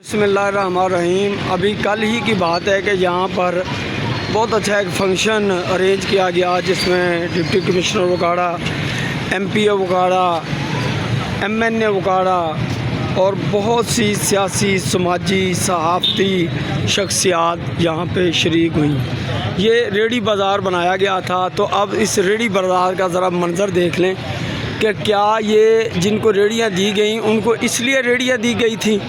बिस्मिल्लाहिर्रहमानिर्रहीम। अभी कल ही की बात है कि यहाँ पर बहुत अच्छा एक फ़ंक्शन अरेंज किया गया जिसमें डिप्टी कमिश्नर वकाड़ा, MPO वकाड़ा, MNA वकाड़ा और बहुत सी सियासी, समाजी, सहाफ़ती शख्सियात यहाँ पे शरीक हुई। ये रेडी बाज़ार बनाया गया था, तो अब इस रेडी बाज़ार का ज़रा मंज़र देख लें कि क्या ये जिनको रेडियाँ दी गई उनको इसलिए रेडियाँ दी गई थी।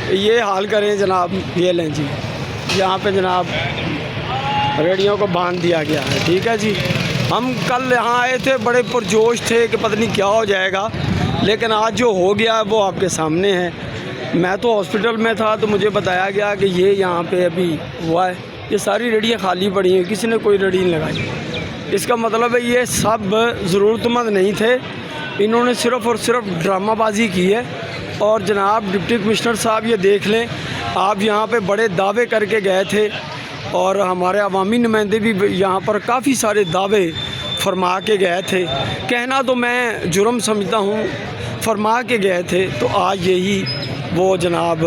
ये हाल करें जनाब, ये लें जी, यहाँ पे जनाब रेडियों को बांध दिया गया है। ठीक है जी, हम कल यहाँ आए थे, बड़े पुरजोश थे कि पता नहीं क्या हो जाएगा, लेकिन आज जो हो गया वो आपके सामने है। मैं तो हॉस्पिटल में था तो मुझे बताया गया कि ये यहाँ पे अभी हुआ है, ये सारी रेडियाँ खाली पड़ी हैं, किसी ने कोई रेडी नहीं लगाई। इसका मतलब है ये सब ज़रूरतमंद नहीं थे, इन्होंने सिर्फ़ और सिर्फ ड्रामाबाजी की है। और जनाब डिप्टी कमिश्नर साहब ये देख लें, आप यहाँ पे बड़े दावे करके गए थे और हमारे अवामी नुमाइंदे भी यहाँ पर काफ़ी सारे दावे फरमा के गए थे। कहना तो मैं जुर्म समझता हूँ, फरमा के गए थे, तो आज यही वो जनाब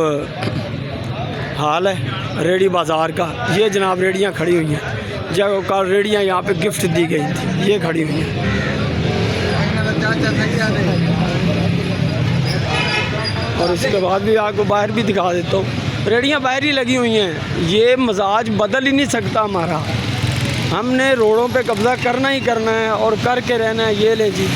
हाल है रेडी बाज़ार का। ये जनाब रेडियाँ खड़ी हुई हैं, जब कल रेडियाँ यहाँ पे गिफ्ट दी गई थी, ये खड़ी हुई हैं। और उसके बाद भी आपको बाहर भी दिखा देता हूँ, रेडियाँ बाहर ही लगी हुई हैं। ये मजाज बदल ही नहीं सकता हमारा, हमने रोडों पे कब्ज़ा करना ही करना है और करके रहना है। ये ले जी,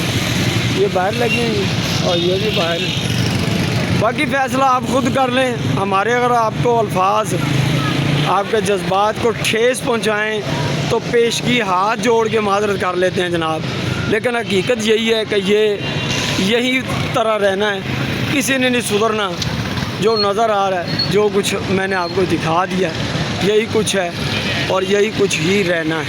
ये बाहर लगी हुई हैं और ये भी बाहर है। बाकी फ़ैसला आप खुद कर लें। हमारे अगर आपको अल्फाज आपके जज्बात को ठेस पहुँचाएँ तो पेशगी हाथ जोड़ के माजरत कर लेते हैं जनाब, लेकिन हकीकत यही है कि यही तरह रहना है, किसी ने नहीं सुधरना। जो नज़र आ रहा है, जो कुछ मैंने आपको दिखा दिया, यही कुछ है और यही कुछ ही रहना है।